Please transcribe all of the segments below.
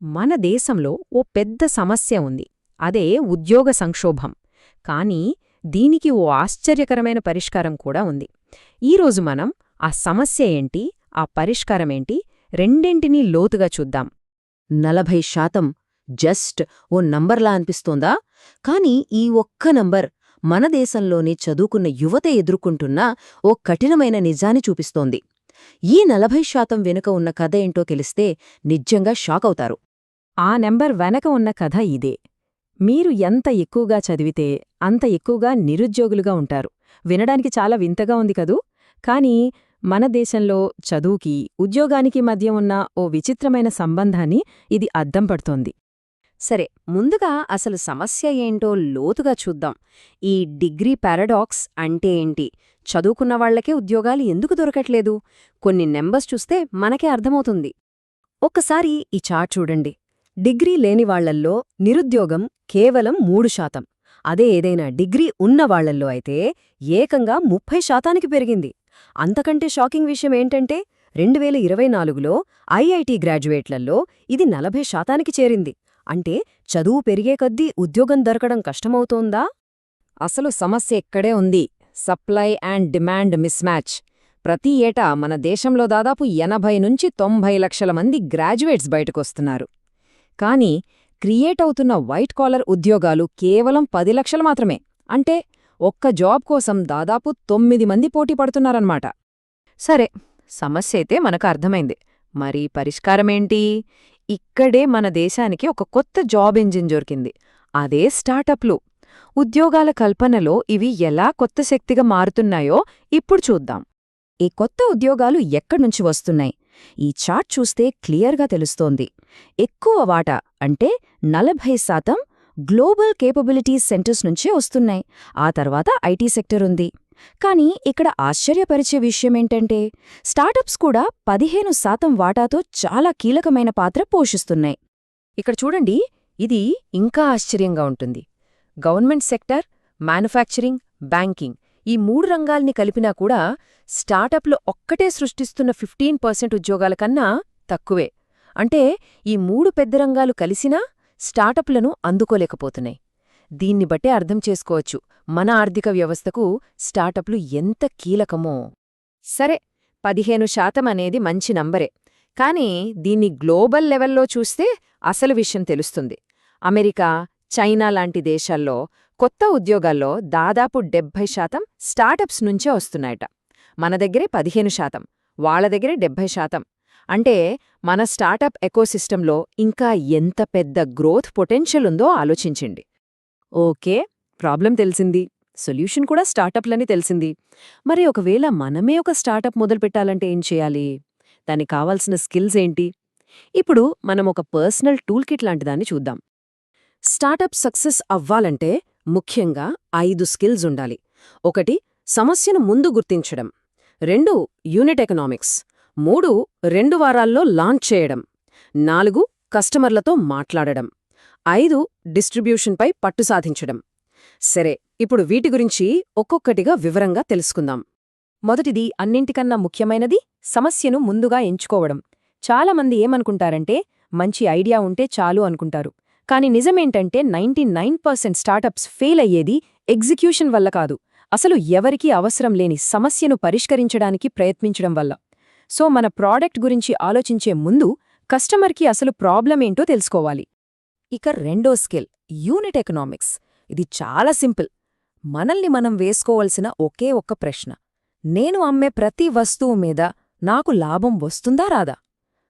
మన దేశంలో ఓ పెద్ద సమస్య ఉంది. అదే ఉద్యోగ సంక్షోభం. కానీ దీనికి ఓ ఆశ్చర్యకరమైన పరిష్కారం కూడా ఉంది. ఈరోజు మనం ఆ సమస్య ఏంటి, ఆ పరిష్కారమేంటి, రెండింటినీ లోతుగా చూద్దాం. 40% జస్ట్ ఓ నంబర్లా అనిపిస్తోందా? కాని ఈ ఒక్క నంబర్ మన దేశంలోని చదువుకున్న యువత ఎదుర్కొంటున్న ఓ కఠినమైన నిజాన్ని చూపిస్తోంది. ఈ 40% వెనుక ఉన్న కథ ఏంటో తెలిస్తే నిజంగా షాకవుతారు. ఆ నెంబర్ వెనక ఉన్న కథ ఇదే. మీరు ఎంత ఎక్కువగా చదివితే అంత ఎక్కువగా నిరుద్యోగులుగా ఉంటారు. వినడానికి చాలా వింతగా ఉంది కదూ? కానీ మన దేశంలో చదువుకి, ఉద్యోగానికి మధ్య ఉన్న ఓ విచిత్రమైన సంబంధాన్ని ఇది అద్దం పడుతోంది. సరే, ముందుగా అసలు సమస్య ఏంటో లోతుగా చూద్దాం. ఈ డిగ్రీ పారాడాక్స్ అంటే ఏంటి? చదువుకున్న వాళ్లకే ఉద్యోగాలు ఎందుకు దొరకట్లేదు? కొన్ని నెంబర్స్ చూస్తే మనకే అర్థమవుతుంది. ఒక్కసారి ఈ చార్ట్ చూడండి. డిగ్రీ లేనివాళ్లల్లో నిరుద్యోగం కేవలం 3%. అదే ఏదైనా డిగ్రీ ఉన్నవాళ్లల్లో అయితే ఏకంగా 30% పెరిగింది. అంతకంటే షాకింగ్ విషయం ఏంటంటే 2024లో ఐఐటి గ్రాడ్యుయేట్లలో ఇది 40%కి చేరింది. అంటే చదువు పెరిగే కొద్దీ ఉద్యోగం దొరకడం కష్టమవుతోందా? అసలు సమస్య ఇక్కడే ఉంది. Supply and demand mismatch. ప్రతి ఏటా మన దేశంలో దాదాపు 80 నుంచి 90 లక్షల మంది గ్రాడ్యుయేట్స్ బయటకొస్తున్నారు. కానీ క్రియేట్ అవుతున్న వైట్ కాలర్ ఉద్యోగాలు కేవలం 10 లక్షలు మాత్రమే. అంటే ఒక్క జాబ్ కోసం దాదాపు 9 మంది పోటీ పడుతున్నారన్నమాట. సరే, సమస్య అయితే మనకు అర్థమైంది. మరి పరిష్కారమేంటి? ఇక్కడే మన దేశానికి ఒక కొత్త జాబ్ ఇంజిన్ దొరికింది. అదే స్టార్టప్లు. ఉద్యోగాల కల్పనలో ఇవి ఎలా కొత్త శక్తిగా మారుతున్నాయో ఇప్పుడు చూద్దాం. ఈ కొత్త ఉద్యోగాలు ఎక్కడ్నుంచి వస్తున్నాయి? ఈ చార్ట్ చూస్తే క్లియర్గా తెలుస్తోంది. ఎక్కువ వాటా అంటే 40% గ్లోబల్ కేపబిలిటీస్ సెంటర్స్ నుంచే వస్తున్నాయి. ఆ తర్వాత ఐటీ సెక్టర్ ఉంది. కానీ ఇక్కడ ఆశ్చర్యపరిచే విషయమేంటంటే స్టార్టప్స్ కూడా 15% వాటాతో చాలా కీలకమైన పాత్ర పోషిస్తున్నాయి. ఇక్కడ చూడండి, ఇది ఇంకా ఆశ్చర్యంగా ఉంటుంది. గవర్నమెంట్ సెక్టర్, మ్యానుఫ్యాక్చరింగ్, బ్యాంకింగ్ ఈ 3 రంగాల్ని కలిపినా కూడా స్టార్టప్లు ఒక్కటే సృష్టిస్తున్న 15% ఉద్యోగాల కన్నా తక్కువే. అంటే ఈ 3 పెద్ద రంగాలు కలిసినా స్టార్టప్లను అందుకోలేకపోతున్నాయి. దీన్ని బట్టే అర్థం చేసుకోవచ్చు మన ఆర్థిక వ్యవస్థకు స్టార్టప్లు ఎంత కీలకమో. సరే, 15% అనేది మంచి నంబరే. కానీ దీన్ని గ్లోబల్ లెవెల్లో చూస్తే అసలు విషయం తెలుస్తుంది. అమెరికా, చైనా లాంటి దేశాల్లో కొత్త ఉద్యోగాల్లో దాదాపు 70% స్టార్టప్స్ నుంచే వస్తున్నాయట. మన దగ్గరే 15%, వాళ్ల దగ్గరే 70%. అంటే మన స్టార్టప్ ఎకోసిస్టంలో ఇంకా ఎంత పెద్ద గ్రోత్ పొటెన్షియల్ ఉందో ఆలోచించండి. ఓకే, ప్రాబ్లం తెలిసింది, సొల్యూషన్ కూడా స్టార్టప్లని తెలిసింది. మరి ఒకవేళ మనమే ఒక స్టార్టప్ మొదలుపెట్టాలంటే ఏం చేయాలి? దానికి కావాల్సిన స్కిల్స్ ఏంటి? ఇప్పుడు మనం ఒక పర్సనల్ టూల్ కిట్ లాంటిదాన్ని చూద్దాం. స్టార్టప్ సక్సెస్ అవ్వాలంటే ముఖ్యంగా 5 స్కిల్స్ ఉండాలి. 1. సమస్యను ముందు గుర్తించడం. 2. Unit economics. 3. 2 వారాల్లో లాంచ్ చేయడం. 4. కస్టమర్లతో మాట్లాడడం. 5. డిస్ట్రిబ్యూషన్పై పట్టు సాధించడం. సరే, ఇప్పుడు వీటి గురించి ఒక్కొక్కటిగా వివరంగా తెలుసుకుందాం. మొదటిది, అన్నింటికన్నా ముఖ్యమైనది, సమస్యను ముందుగా ఎంచుకోవడం. చాలామంది ఏమనుకుంటారంటే మంచి ఐడియా ఉంటే చాలు అనుకుంటారు. కానీ నిజమేంటంటే 99% స్టార్టప్స్ ఫెయిల్ అయ్యేది ఎగ్జిక్యూషన్ వల్ల కాదు, అసలు ఎవరికీ అవసరం లేని సమస్యను పరిష్కరించడానికి ప్రయత్నించడం వల్ల. సో మన ప్రోడక్ట్ గురించి ఆలోచించే ముందు కస్టమర్కి అసలు ప్రాబ్లమేంటో తెలుసుకోవాలి. ఇక రెండో స్కిల్, యూనిట్ ఎకనామిక్స్. ఇది చాలా సింపుల్. మనల్ని మనం వేసుకోవలసిన ఒకే ఒక్క ప్రశ్న: నేను అమ్మే ప్రతి వస్తువు మీద నాకు లాభం వస్తుందా రాదా?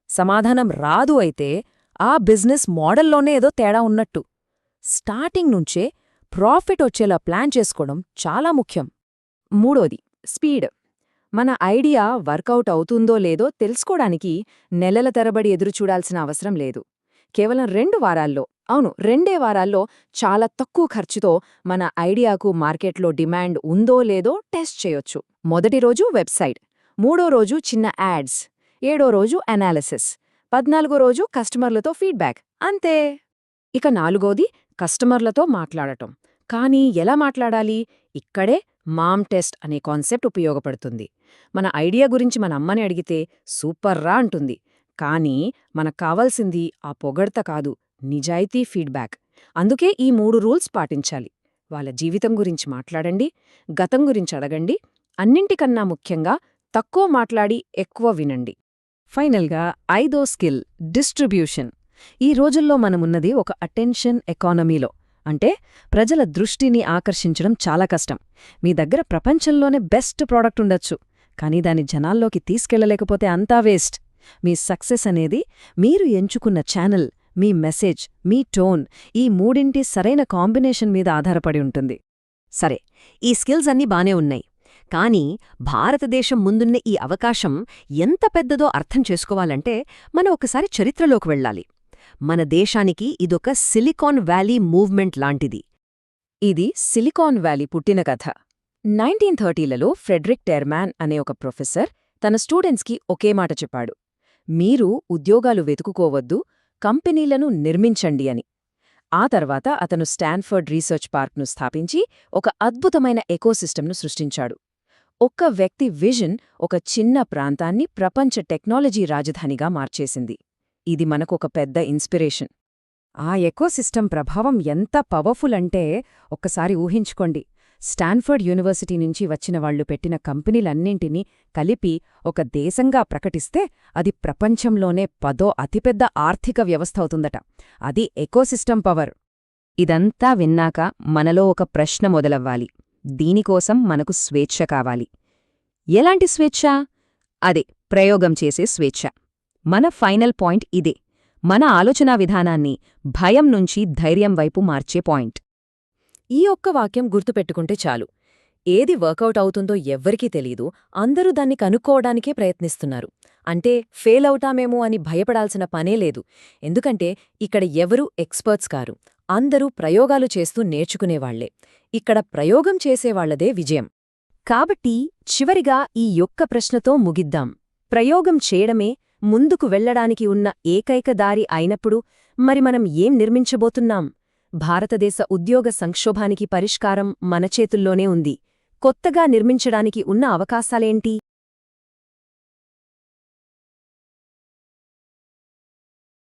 సమాధానం రాదు అయితే ఆ బిజినెస్ మోడల్లోనే ఏదో తేడా ఉన్నట్టు. స్టార్టింగ్ నుంచే ప్రాఫిట్ వచ్చేలా ప్లాన్ చేసుకోవడం చాలా ముఖ్యం. మూడోది, స్పీడ్. మన ఐడియా వర్కౌట్ అవుతుందో లేదో తెలుసుకోవడానికి నెలల తరబడి ఎదురుచూడాల్సిన అవసరం లేదు. కేవలం 2 వారాల్లో, అవును 2 వారాల్లో చాలా తక్కువ ఖర్చుతో మన ఐడియాకు మార్కెట్లో డిమాండ్ ఉందో లేదో టెస్ట్ చేయొచ్చు. మొదటి రోజు వెబ్సైట్, 3వ రోజు చిన్న యాడ్స్, 7వ రోజు అనాలిసిస్, 14వ రోజు కస్టమర్లతో ఫీడ్బ్యాక్. అంతే. ఇక 4వది, కస్టమర్లతో మాట్లాడటం. కానీ ఎలా మాట్లాడాలి? ఇక్కడే మామ్ టెస్ట్ అనే కాన్సెప్ట్ ఉపయోగపడుతుంది. మన ఐడియా గురించి మన అమ్మని అడిగితే సూపర్రా అంటుంది. కానీ మనకు కావాల్సింది ఆ పొగడ్త కాదు, నిజాయితీ ఫీడ్బ్యాక్. అందుకే ఈ 3 రూల్స్ పాటించాలి. వాళ్ళ జీవితం గురించి మాట్లాడండి, గతం గురించి అడగండి, అన్నింటికన్నా ముఖ్యంగా తక్కువ మాట్లాడి ఎక్కువ వినండి. ఫైనల్గా 5వ స్కిల్ డిస్ట్రిబ్యూషన్. ఈ రోజుల్లో మనమున్నది ఒక అటెన్షన్ ఎకానమీలో. అంటే ప్రజల దృష్టిని ఆకర్షించడం చాలా కష్టం. మీ దగ్గర ప్రపంచంలోనే బెస్ట్ ప్రోడక్ట్ ఉండొచ్చు, కానీ దాన్ని జనాల్లోకి తీసుకెళ్లలేకపోతే అంతా వేస్ట్. మీ సక్సెస్ అనేది మీరు ఎంచుకున్న ఛానల్, మీ మెసేజ్, మీ టోన్, ఈ మూడింటి సరైన కాంబినేషన్ మీద ఆధారపడి ఉంటుంది. సరే, ఈ స్కిల్స్ అన్నీ బానే ఉన్నాయి. కానీ భారతదేశం ముందున్న ఈ అవకాశం ఎంత పెద్దదో అర్థం చేసుకోవాలంటే మనం ఒకసారి చరిత్రలోకి వెళ్ళాలి. మన దేశానికి ఇదొక సిలికాన్ వ్యాలీ మూవ్మెంట్ లాంటిది. ఇది సిలికాన్ వ్యాలీ పుట్టిన కథ. 1930లలో ఫ్రెడరిక్ టెర్మాన్ అనే ఒక ప్రొఫెసర్ తన స్టూడెంట్స్కి ఒకే మాట చెప్పాడు: మీరు ఉద్యోగాలు వెతుకుకోవద్దు, కంపెనీలను నిర్మించండి అని. ఆ తర్వాత అతను స్టాన్ఫర్డ్ రీసెర్చ్ పార్క్ను స్థాపించి ఒక అద్భుతమైన ఎకోసిస్టమ్ను సృష్టించాడు. ఒక్క వ్యక్తి విజన్ ఒక చిన్న ప్రాంతాన్ని ప్రపంచ టెక్నాలజీ రాజధానిగా మార్చేసింది. ఇది మనకొక పెద్ద ఇన్స్పిరేషన్. ఆ ఎకోసిస్టమ్ ప్రభావం ఎంత పవర్ఫుల్ అంటే ఒక్కసారి ఊహించుకోండి. స్టాన్ఫర్డ్ యూనివర్సిటీ నుంచి వచ్చిన వాళ్లు పెట్టిన కంపెనీలన్నింటినీ కలిపి ఒక దేశంగా ప్రకటిస్తే అది ప్రపంచంలోనే 10వ అతిపెద్ద ఆర్థిక వ్యవస్థ అవుతుందట. అది ఎకోసిస్టమ్ పవర్. ఇదంతా విన్నాక మనలో ఒక ప్రశ్న మొదలవ్వాలి. దీనికోసం మనకు స్వేచ్ఛ కావాలి. ఎలాంటి స్వేచ్ఛ? అదే, ప్రయోగం చేసే స్వేచ్ఛ. మన ఫైనల్ పాయింట్ ఇదే. మన ఆలోచనా విధానాన్ని భయం నుంచి ధైర్యం వైపు మార్చే పాయింట్. ఈ ఒక్క వాక్యం గుర్తుపెట్టుకుంటే చాలు. ఏది వర్కౌట్ అవుతుందో ఎవ్వరికీ తెలీదు, అందరూ దాన్ని కనుక్కోవడానికే ప్రయత్నిస్తున్నారు. అంటే ఫెయిల్ అవుతామేమో అని భయపడాల్సిన పనే లేదు. ఎందుకంటే ఇక్కడ ఎవరూ ఎక్స్పర్ట్స్ కారు, అందరూ ప్రయోగాలు చేస్తూ నేర్చుకునేవాళ్లే. ఇక్కడ ప్రయోగం చేసేవాళ్లదే విజయం. కాబట్టి చివరిగా ఈ యొక్క ప్రశ్నతో ముగిద్దాం. ప్రయోగం చేయడమే ముందుకు వెళ్లడానికి ఉన్న ఏకైక దారి అయినప్పుడు మరి మనం ఏం నిర్మించబోతున్నాం? భారతదేశ ఉద్యోగ సంక్షోభానికి పరిష్కారం మన చేతుల్లోనే ఉంది. కొత్తగా నిర్మించడానికి ఉన్న అవకాశాలేంటి?